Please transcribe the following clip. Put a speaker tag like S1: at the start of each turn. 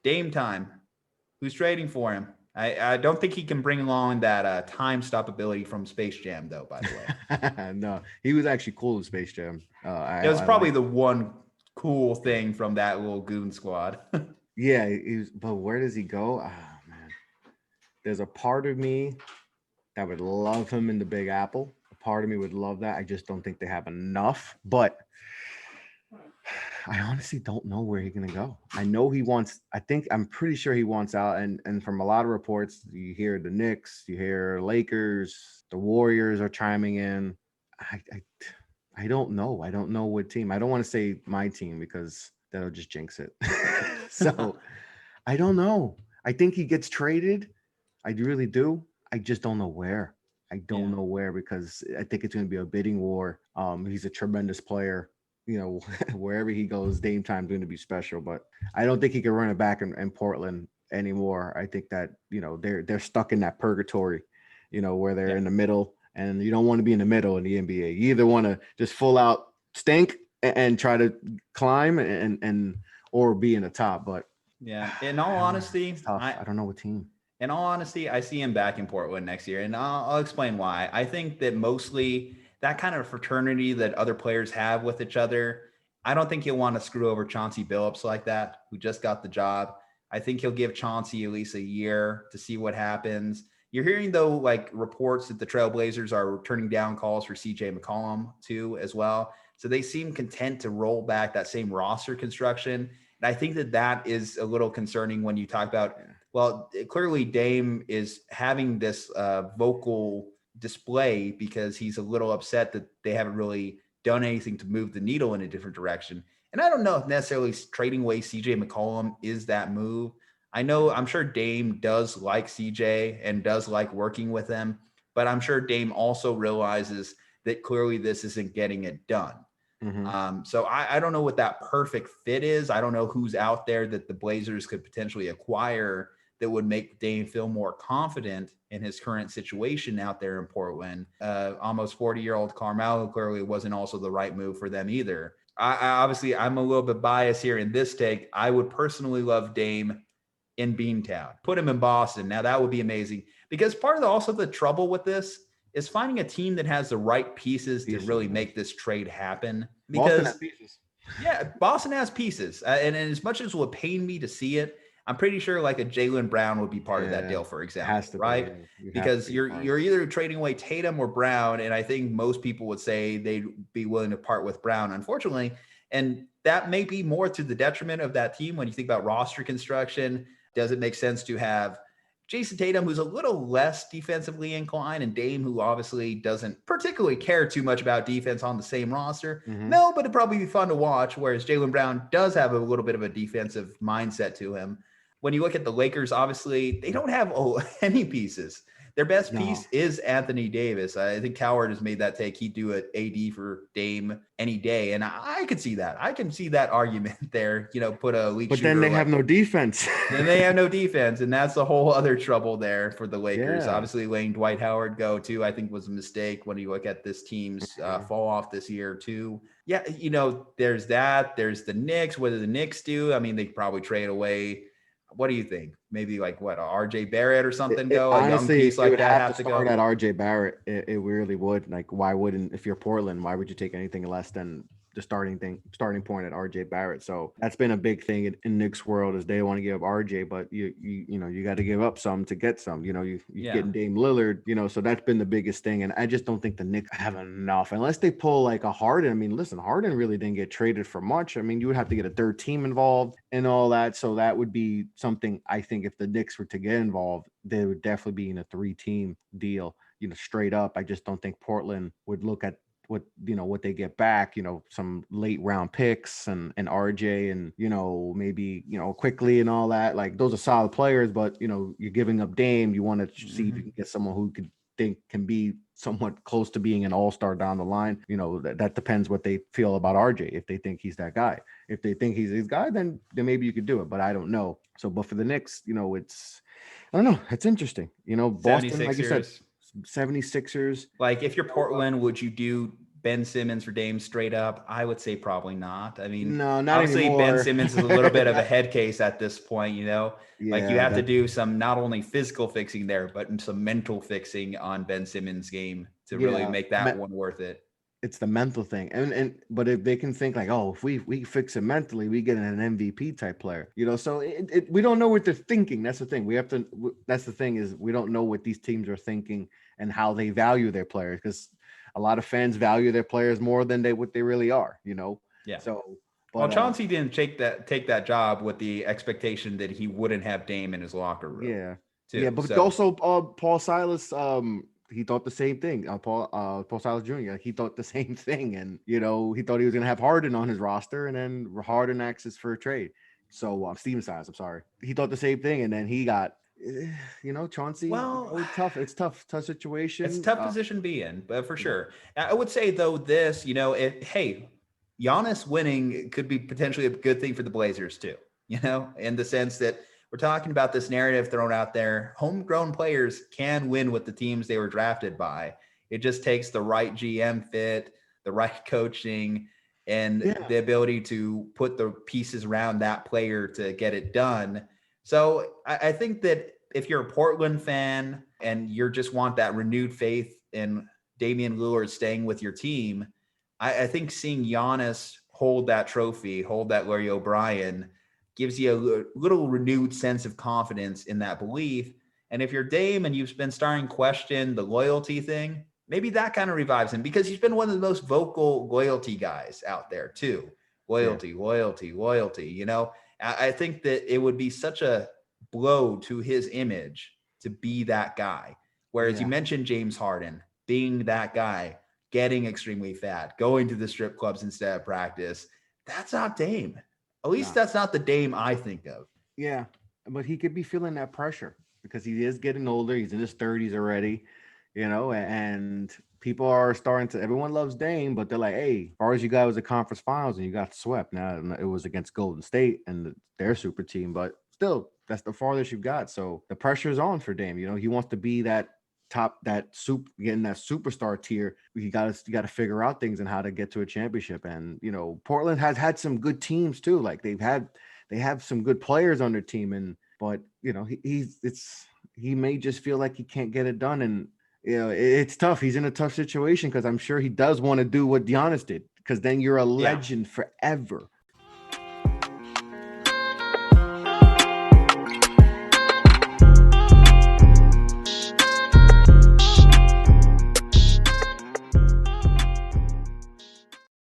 S1: Dame time. Who's trading for him? I don't think he can bring along that time stop ability from Space Jam, though, by the way.
S2: No, he was actually cool in Space Jam.
S1: It was
S2: I
S1: probably
S2: like.
S1: the one cool thing from that little goon squad.
S2: Yeah, but where does he go? Oh man, there's a part of me that would love him in the Big Apple. A part of me would love that. I just don't think they have enough. But I honestly don't know where he's gonna go. I know he wants. I'm pretty sure he wants out. And from a lot of reports, you hear the Knicks, you hear Lakers, the Warriors are chiming in. I I, I don't know. I don't know what team. I don't want to say my team because that'll just jinx it. So I don't know. I think he gets traded. I really do. I just don't know where. I don't
S1: Yeah.
S2: know where because I think it's going to be a bidding war. He's a tremendous player. You know, wherever he goes, Dame Time's going to be special. But I don't think he can run it back in Portland anymore. I think that they're stuck in that purgatory, where they're
S1: Yeah.
S2: in the middle, and you don't want to be in the middle in the NBA. You either want to just full out stink and try to climb and or be in the top. But
S1: Yeah.
S2: I don't know. It's tough. I don't know what team.
S1: In all honesty, I see him back in Portland next year, and I'll explain why. I think that mostly that kind of fraternity that other players have with each other, I don't think he'll want to screw over Chauncey Billups like that, who just got the job. I think he'll give Chauncey at least a year to see what happens. You're hearing, though, like reports that the Trailblazers are turning down calls for CJ McCollum, too, as well. So they seem content to roll back that same roster construction. And I think that is a little concerning when you talk about, well, clearly Dame is having this vocal display because he's a little upset that they haven't really done anything to move the needle in a different direction. And I don't know if necessarily trading away CJ McCollum is that move. I'm sure Dame does like CJ and does like working with him, but I'm sure Dame also realizes that clearly this isn't getting it done. So I don't know what that perfect fit is. I don't know who's out there that the Blazers could potentially acquire that would make Dame feel more confident in his current situation out there in Portland. Almost 40-year-old Carmelo clearly wasn't also the right move for them either. Obviously, I'm a little bit biased here in this take. I would personally love Dame in Beantown. Put him in Boston. Now, that would be amazing because part of also the trouble with this is finding a team that has the right pieces to really make this trade happen.
S2: Boston has
S1: Because,
S2: pieces.
S1: yeah, Boston has pieces. And as much as it would pain me to see it, I'm pretty sure like a Jaylen Brown would be part of that deal, for example,
S2: Has to
S1: right?
S2: be.
S1: Because you're either trading away Tatum or Brown, and I think most people would say they'd be willing to part with Brown, unfortunately. And that may be more to the detriment of that team when you think about roster construction. Does it make sense to have Jason Tatum, who's a little less defensively inclined, and Dame, who obviously doesn't particularly care too much about defense on the same roster? No, but it'd probably be fun to watch, whereas Jaylen Brown does have a little bit of a defensive mindset to him. When you look at the Lakers, obviously, they don't have any pieces. Their best piece is Anthony Davis. I think Coward has made that take. He'd do an AD for Dame any day. And I could see that. I can see that argument there, put a league
S2: But
S1: shooter.
S2: then they have no defense.
S1: Then they have no defense. And that's the whole other trouble there for the Lakers.
S2: Yeah.
S1: Obviously, letting Dwight Howard go, too, I think was a mistake when you look at this team's fall off this year, too. Yeah, there's that. There's the Knicks. What do the Knicks do? I mean, they probably trade away. What do you think? Maybe like what, RJ Barrett or something go? A young piece like that have to go?
S2: Start at RJ Barrett. It really would. Like, why wouldn't, if you're Portland, why would you take anything less than the starting point at RJ Barrett? So that's been a big thing in Knicks world is they want to give up RJ, but you got to give up some to get some. You're getting Dame Lillard. So that's been the biggest thing, and I just don't think the Knicks have enough unless they pull like a Harden. I mean, listen, Harden really didn't get traded for much. I mean, you would have to get a third team involved and all that. So that would be something I think if the Knicks were to get involved, they would definitely be in a 3-team deal. Straight up. I just don't think Portland would look at what they get back, some late round picks and RJ and, maybe, quickly and all that. Like those are solid players, but, you're giving up Dame. You want to see if you can get someone who could think can be somewhat close to being an all-star down the line. That depends what they feel about RJ. If they think he's that guy, if they think he's his guy, then maybe you could do it, but I don't know. So, but for the Knicks, I don't know. It's interesting. Boston, like you said, 76ers.
S1: Like if you're Portland, would you do Ben Simmons for Dame straight up? I would say probably not. I mean,
S2: No, not
S1: obviously Ben
S2: anymore.
S1: Simmons is a little bit of a head case at this point, like you
S2: Yeah,
S1: have to
S2: that
S1: do some not only physical fixing there, but some mental fixing on Ben Simmons' game to really
S2: yeah.
S1: make that one worth it.
S2: It's the mental thing, and but if they can think like, oh, if we fix it mentally, we get an MVP type player, So we don't know what they're thinking. That's the thing. We have to. That's the thing is we don't know what these teams are thinking and how they value their players, because a lot of fans value their players more than what they really are.
S1: Yeah.
S2: So,
S1: Well,
S2: but
S1: Chauncey didn't take that job with the expectation that he wouldn't have Dame in his locker room,
S2: yeah, yeah,
S1: too.
S2: but
S1: So
S2: also Paul Silas, he thought the same thing. Paul Silas Jr. He thought the same thing, and he thought he was gonna have Harden on his roster, and then Harden asks for a trade. So Steven Silas, I'm sorry, he thought the same thing, and then he got, Chauncey.
S1: well,
S2: Tough. It's tough
S1: it's a
S2: situation.
S1: tough position to be in, but for
S2: Yeah,
S1: sure. I would say though this, hey, Giannis winning could be potentially a good thing for the Blazers too. In the sense that we're talking about this narrative thrown out there. Homegrown players can win with the teams they were drafted by. It just takes the right GM fit, the right coaching, and
S2: yeah,
S1: the ability to put the pieces around that player to get it done. So I think that if you're a Portland fan and you just want that renewed faith in Damian Lillard staying with your team, I think seeing Giannis hold that trophy, hold that Larry O'Brien, gives you a little renewed sense of confidence in that belief. And if you're Dame and you've been starting to question the loyalty thing, maybe that kind of revives him, because he's been one of the most vocal loyalty guys out there too.
S2: yeah,
S1: Loyalty, loyalty, loyalty. I think that it would be such a blow to his image to be that guy. Whereas you
S2: yeah.
S1: mentioned James Harden being that guy, getting extremely fat, going to the strip clubs instead of practice. That's not Dame. At least
S2: No.
S1: that's not the Dame I think of.
S2: Yeah, but he could be feeling that pressure because he is getting older. He's in his 30s already, and people are starting to. Everyone loves Dame, but they're like, "Hey, as far as you got was the conference finals and you got swept. Now it was against Golden State and their super team, but still, that's the farthest you got. So the pressure is on for Dame. He wants to be that top, getting that superstar tier. You got to figure out things and how to get to a championship. And Portland has had some good teams too. Like they have some good players on their team, but he may just feel like he can't get it done, and it's tough. He's in a tough situation because I'm sure he does want to do what Giannis did, because then you're a
S1: Yeah.
S2: legend forever.